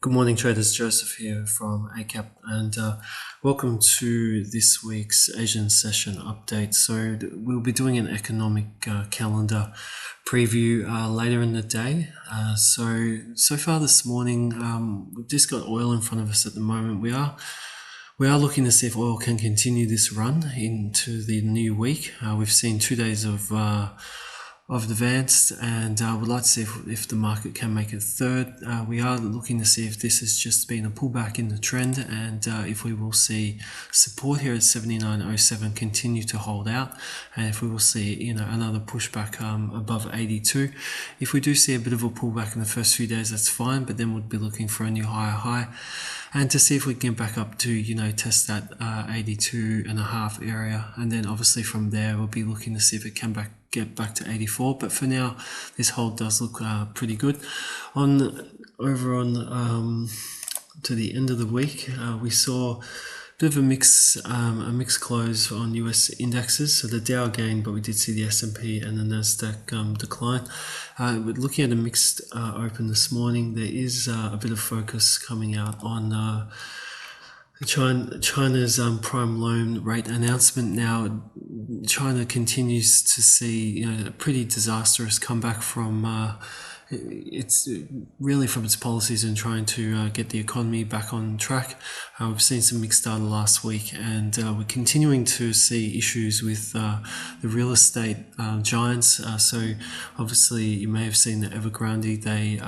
Good morning, traders. Joseph here from Eightcap, and welcome to this week's Asian session update. So we'll be doing an economic calendar preview later in the day. So far this morning, we've just got oil in front of us at the moment. We are looking to see if oil can continue this run into the new week. We've seen 2 days of advanced, and would like to see if the market can make a third. We are looking to see if this has just been a pullback in the trend, and if we will see support here at 79.07 continue to hold out, and if we will see another pushback above 82. If we do see a bit of a pullback in the first few days, that's fine, but then we'd be looking for a new higher high, and to see if we can get back up to test that 82.5 area, and then obviously from there we'll be looking to see if it can get back to 84. But for now, this hold does look pretty good. Over on to the end of the week, we saw a bit of a mixed close on US indexes. So the Dow gained, but we did see the S&P and the Nasdaq decline. We're looking at a mixed open this morning. There is a bit of focus coming out on China's prime loan rate announcement. Now, China continues to see a pretty disastrous comeback from it's really from its policies in trying to get the economy back on track. We've seen some mixed data last week, and we're continuing to see issues with the real estate giants. So obviously you may have seen that Evergrande, they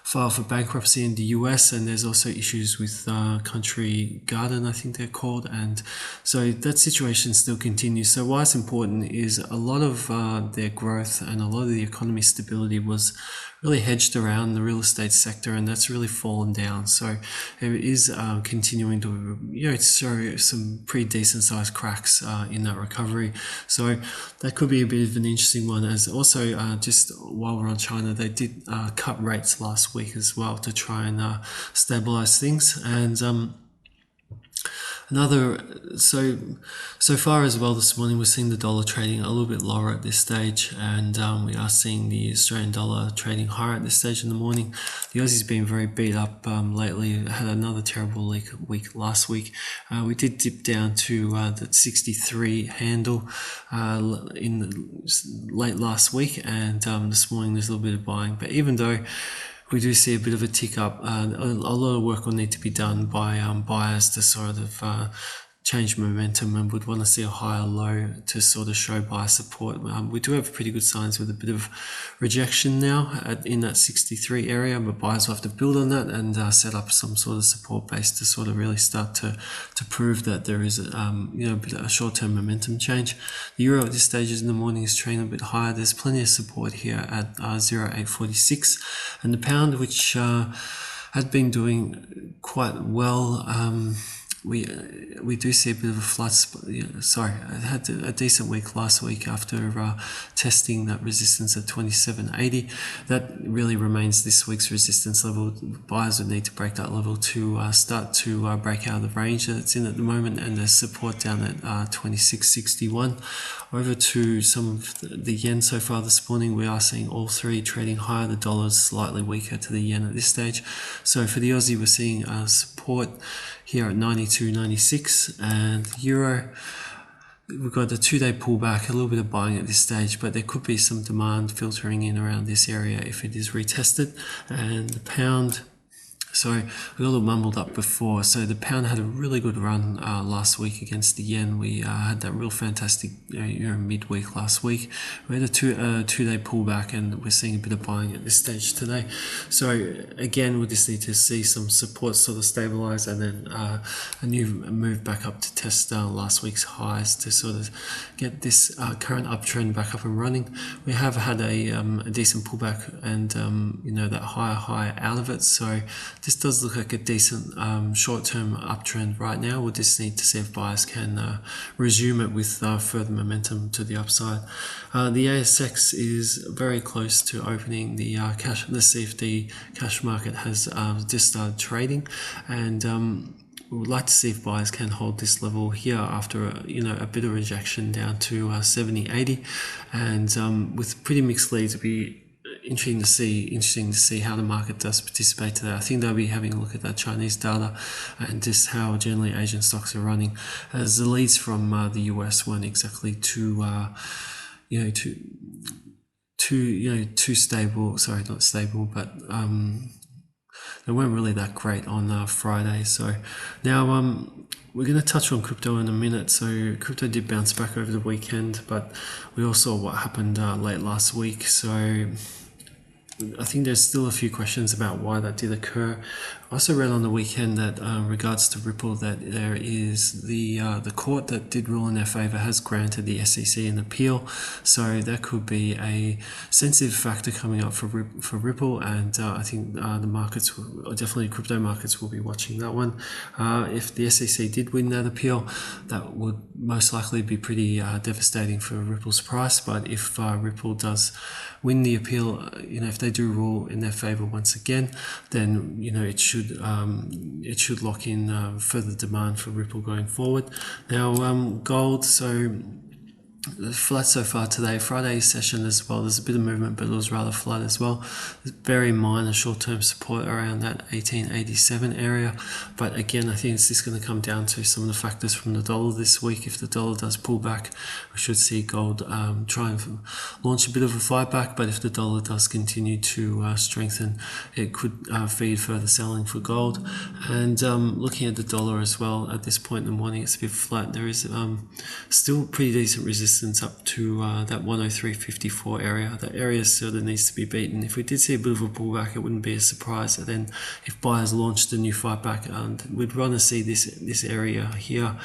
filed for bankruptcy in the US, and there's also issues with Country Garden, I think they're called, and so that situation still continues. So why it's important is a lot of their growth and a lot of the economy stability was really hedged around the real estate sector, and that's really fallen down. So it is continuing to show some pretty decent sized cracks in that recovery. So that could be a bit of an interesting one. As also just while we're on China, they did cut rates last week as well to try and stabilize things. And so far as well this morning, we're seeing the dollar trading a little bit lower at this stage, and we are seeing the Australian dollar trading higher at this stage in the morning. The Aussie's been very beat up lately. Had another terrible week last week. We did dip down to that 63 handle late last week, and this morning there's a little bit of buying. But even though we do see a bit of a tick up, a lot of work will need to be done by buyers to sort of change momentum, and would want to see a higher low to sort of show buyer support. We do have pretty good signs with a bit of rejection now in that 63 area, but buyers will have to build on that and set up some sort of support base to sort of really start to prove that there is a short-term momentum change. The euro at this stage in the morning is trading a bit higher. There's plenty of support here at 0.846, and the pound, which had been doing quite well, we do see a bit of a flat. I had a decent week last week after testing that resistance at 27.80. That really remains this week's resistance level. Buyers would need to break that level to start to break out of the range that it's in at the moment, and there's support down at 26.61. Over to some of the yen so far this morning, we are seeing all three trading higher. The dollar's slightly weaker to the yen at this stage. So for the Aussie, we're seeing support here at 92.96, and euro, we've got a 2-day pullback, a little bit of buying at this stage, but there could be some demand filtering in around this area if it is retested. And the pound, so we got a little mumbled up before. So the pound had a really good run last week against the yen. We had that real fantastic midweek last week. We had a two-day pullback, and we're seeing a bit of buying at this stage today. So again, we just need to see some support sort of stabilize, and then a new move back up to test last week's highs to sort of get this current uptrend back up and running. We have had a decent pullback, and that higher high out of it. So this does look like a decent short-term uptrend right now. We'll just need to see if buyers can resume it with further momentum to the upside. The ASX is very close to opening the cash. Let's see if the cash market has just started trading, and we would like to see if buyers can hold this level here after a bit of rejection down to 70.80, and with pretty mixed leads, interesting to see how the market does participate today. I think they'll be having a look at that Chinese data and just how generally Asian stocks are running, as the leads from the US weren't exactly too stable. Sorry, not stable, but they weren't really that great on Friday. So now we're going to touch on crypto in a minute. So crypto did bounce back over the weekend, but we all saw what happened late last week. So I think there's still a few questions about why that did occur. I also read on the weekend that regards to Ripple, that there is the court that did rule in their favor has granted the SEC an appeal, so that could be a sensitive factor coming up for Ripple, and I think the markets, definitely crypto markets, will be watching that one. If the SEC did win that appeal, that would most likely be pretty devastating for Ripple's price. But if Ripple does win the appeal, if they do rule in their favor once again, then it should lock in further demand for Ripple going forward. Now gold, so flat so far today. Friday session as well, there's a bit of movement, but it was rather flat as well. There's very minor short-term support around that 1887 area, but again, I think it's just going to come down to some of the factors from the dollar this week. If the dollar does pull back, we should see gold try and launch a bit of a fight back, but if the dollar does continue to strengthen, it could feed further selling for gold. And looking at the dollar as well, at this point in the morning, it's a bit flat. There is still pretty decent resistance up to that 103.54 area. That area sort of needs to be beaten. If we did see a bit of a pullback, it wouldn't be a surprise. And then if buyers launched a new fight back, we'd rather see this area here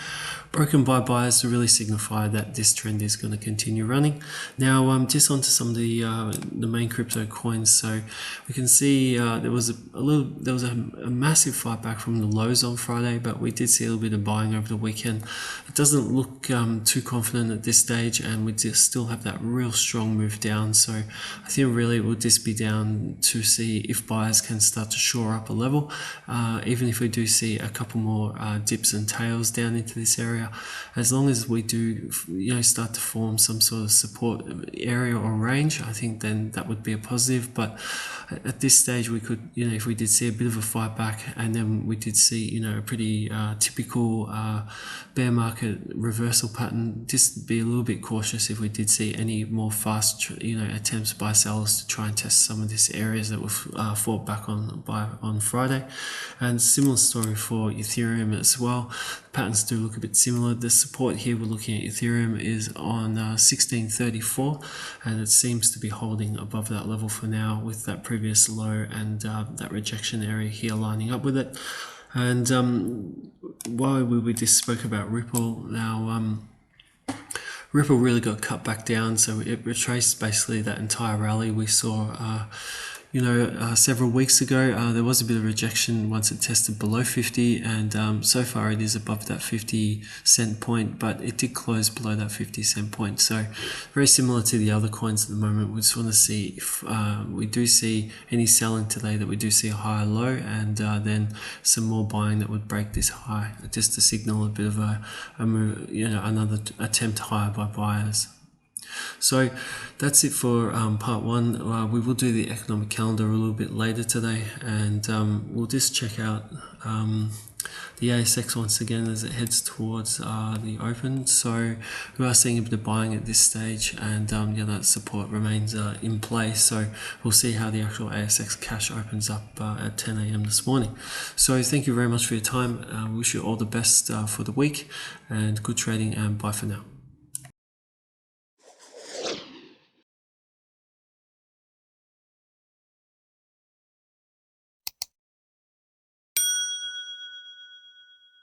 broken by buyers to really signify that this trend is going to continue running. Now just onto some of the main crypto coins. So we can see there was a massive fight back from the lows on Friday, but we did see a little bit of buying over the weekend. It doesn't look too confident at this stage, and we just still have that real strong move down. So I think really it will just be down to see if buyers can start to shore up a level, even if we do see a couple more dips and tails down into this area. As long as we do start to form some sort of support area or range, I think then that would be a positive. But at this stage, we could, if we did see a bit of a fight back, and then we did see a pretty typical bear market reversal pattern, just be a little bit cautious if we did see any more fast attempts by sellers to try and test some of these areas that were fought back on Friday. And similar story for Ethereum as well. The patterns do look a bit similar. The support here we're looking at Ethereum is on 1634, and it seems to be holding above that level for now, with that previous low and that rejection area here lining up with it. And while we just spoke about Ripple, now Ripple really got cut back down, so it retraced basically that entire rally we saw several weeks ago. There was a bit of rejection once it tested below 50, and so far it is above that 50-cent point, but it did close below that 50-cent point. So very similar to the other coins at the moment. We just want to see if we do see any selling today, that we do see a higher low, and then some more buying that would break this high, just to signal a bit of a move, another attempt higher by buyers. So that's it for part one. We will do the economic calendar a little bit later today, and we'll just check out the ASX once again as it heads towards the open. So we are seeing a bit of buying at this stage, and that support remains in place. So we'll see how the actual ASX cash opens up at 10 a.m. this morning. So thank you very much for your time. Wish you all the best for the week, and good trading, and bye for now.